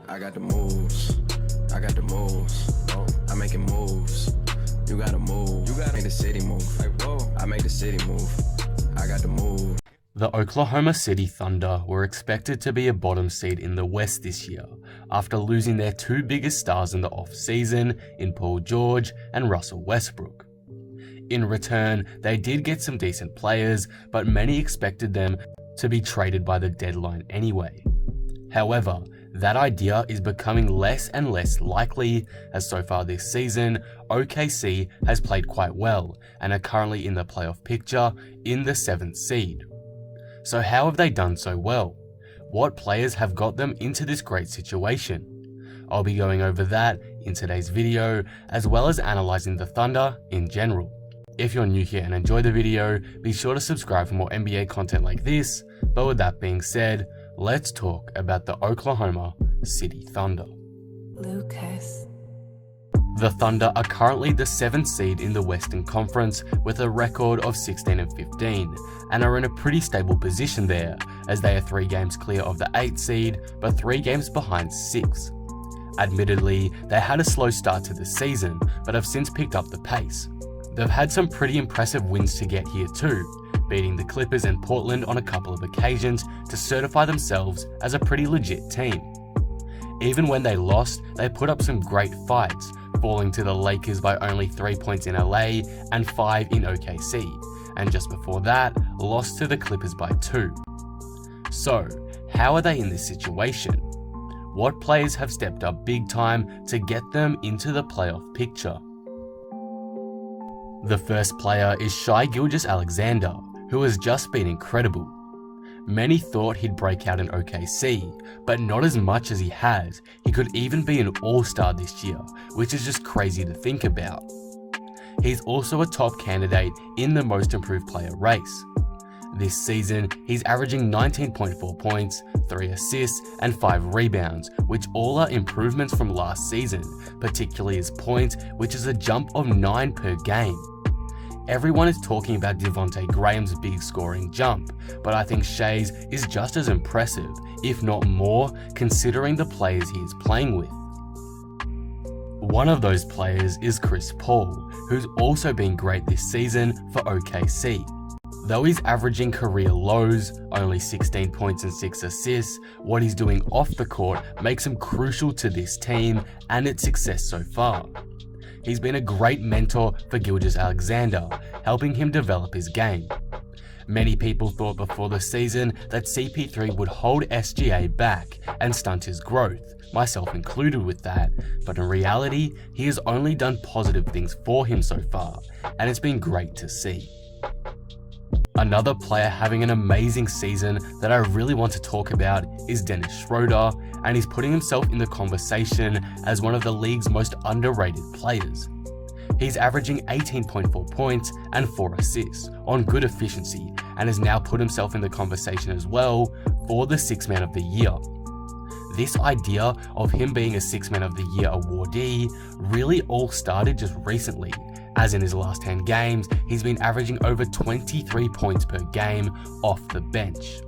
I got the moves. I got the moves. I'm making moves. You gotta move. You gotta make the city move. Like, whoa. I make the city move. I got the move. The Oklahoma City Thunder were expected to be a bottom seed in the West this year after losing their two biggest stars in the off-season in Paul George and Russell Westbrook. In return, they did get some decent players, but many expected them to be traded by the deadline anyway. However, that idea is becoming less and less likely, as so far this season, OKC has played quite well and are currently in the playoff picture in the 7th seed. So how have they done so well? What players have got them into this great situation? I'll be going over that in today's video, as well as analysing the Thunder in general. If you're new here and enjoy the video, be sure to subscribe for more NBA content like this, but with that being said, let's talk about the Oklahoma City Thunder. Lucas. The Thunder are currently the 7th seed in the Western Conference with a record of 16-15 and are in a pretty stable position there, as they are 3 games clear of the 8th seed but 3 games behind 6th. Admittedly, they had a slow start to the season but have since picked up the pace. They've had some pretty impressive wins to get here too, beating the Clippers and Portland on a couple of occasions to certify themselves as a pretty legit team. Even when they lost, they put up some great fights, falling to the Lakers by only 3 points in LA and 5 in OKC, and just before that, lost to the Clippers by 2. So, how are they in this situation? What players have stepped up big time to get them into the playoff picture? The first player is Shai Gilgeous-Alexander, who has just been incredible. Many thought he'd break out in OKC, but not as much as he has. He could even be an all-star this year, which is just crazy to think about. He's also a top candidate in the most improved player race. This season, he's averaging 19.4 points, 3 assists, and 5 rebounds, which all are improvements from last season, particularly his points, which is a jump of 9 per game. Everyone is talking about Devonte Graham's big scoring jump, but I think Shai's is just as impressive, if not more, considering the players he is playing with. One of those players is Chris Paul, who's also been great this season for OKC. Though he's averaging career lows, only 16 points and 6 assists, what he's doing off the court makes him crucial to this team and its success so far. He's been a great mentor for Gilgeous-Alexander, helping him develop his game. Many people thought before the season that CP3 would hold SGA back and stunt his growth, myself included with that, but in reality, he has only done positive things for him so far, and it's been great to see. Another player having an amazing season that I really want to talk about is Dennis Schroder, and he's putting himself in the conversation as one of the league's most underrated players. He's averaging 18.4 points and 4 assists on good efficiency and has now put himself in the conversation as well for the 6th Man of the Year. This idea of him being a 6th Man of the Year awardee really all started just recently, as in his last 10 games, he's been averaging over 23 points per game off the bench.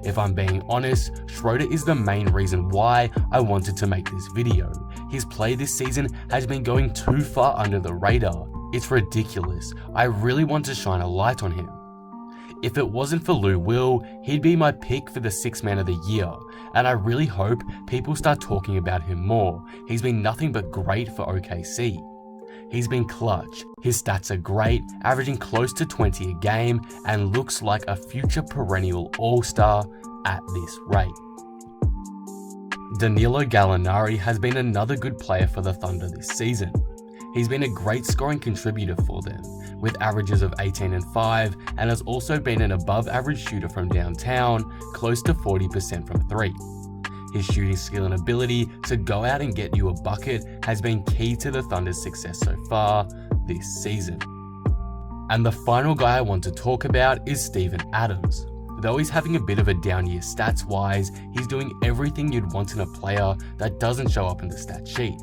If I'm being honest, Schroder is the main reason why I wanted to make this video. His play this season has been going too far under the radar. It's ridiculous. I really want to shine a light on him. If it wasn't for Lou Will, he'd be my pick for the 6th Man of the Year, and I really hope people start talking about him more. He's been nothing but great for OKC. He's been clutch, his stats are great, averaging close to 20 a game, and looks like a future perennial all-star at this rate. Danilo Gallinari has been another good player for the Thunder this season. He's been a great scoring contributor for them, with averages of 18 and 5, and has also been an above-average shooter from downtown, close to 40% from 3. His shooting skill and ability to go out and get you a bucket has been key to the Thunder's success so far this season. And the final guy I want to talk about is Steven Adams. Though he's having a bit of a down year stats wise, he's doing everything you'd want in a player that doesn't show up in the stat sheet.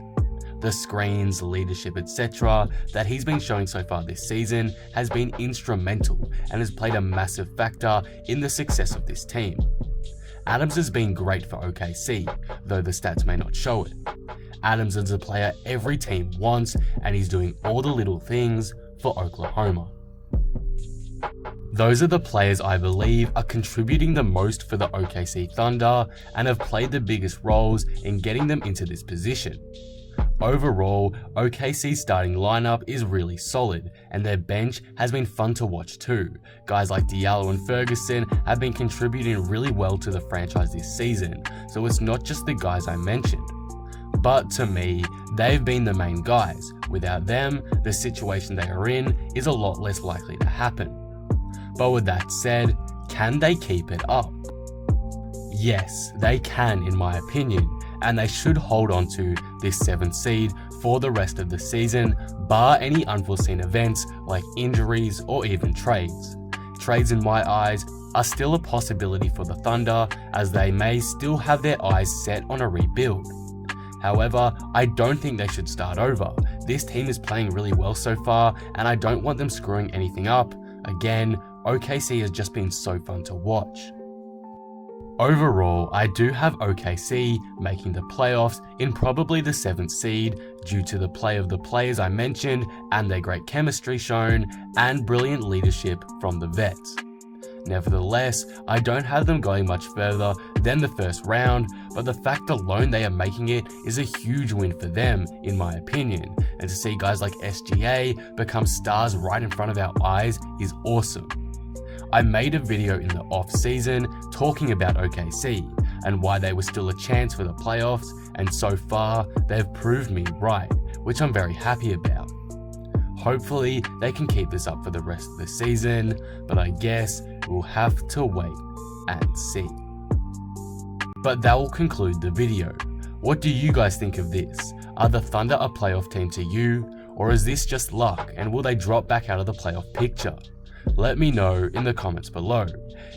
The screens, leadership, etc. that he's been showing so far this season has been instrumental and has played a massive factor in the success of this team. Adams has been great for OKC, though the stats may not show it. Adams is a player every team wants, and he's doing all the little things for Oklahoma. Those are the players I believe are contributing the most for the OKC Thunder and have played the biggest roles in getting them into this position. Overall, OKC's starting lineup is really solid, and their bench has been fun to watch too. Guys like Diallo and Ferguson have been contributing really well to the franchise this season, so it's not just the guys I mentioned. But to me, they've been the main guys. Without them, the situation they are in is a lot less likely to happen. But with that said, can they keep it up? Yes, they can in my opinion, and they should hold on to this 7th seed for the rest of the season, bar any unforeseen events like injuries or even trades. Trades in my eyes are still a possibility for the Thunder, as they may still have their eyes set on a rebuild. However, I don't think they should start over. This team is playing really well so far, and I don't want them screwing anything up. Again, OKC has just been so fun to watch. Overall, I do have OKC making the playoffs in probably the 7th seed due to the play of the players I mentioned and their great chemistry shown and brilliant leadership from the vets. Nevertheless, I don't have them going much further than the first round, but the fact alone they are making it is a huge win for them, in my opinion, and to see guys like SGA become stars right in front of our eyes is awesome. I made a video in the off season talking about OKC and why they were still a chance for the playoffs, and so far they've proved me right, which I'm very happy about. Hopefully they can keep this up for the rest of the season, but I guess we'll have to wait and see. But that will conclude the video. What do you guys think of this? Are the Thunder a playoff team to you, or is this just luck and will they drop back out of the playoff picture? Let me know in the comments below.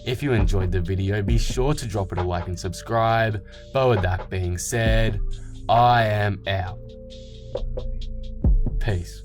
If you enjoyed the video, be sure to drop it a like and subscribe. But with that being said, I am out. Peace.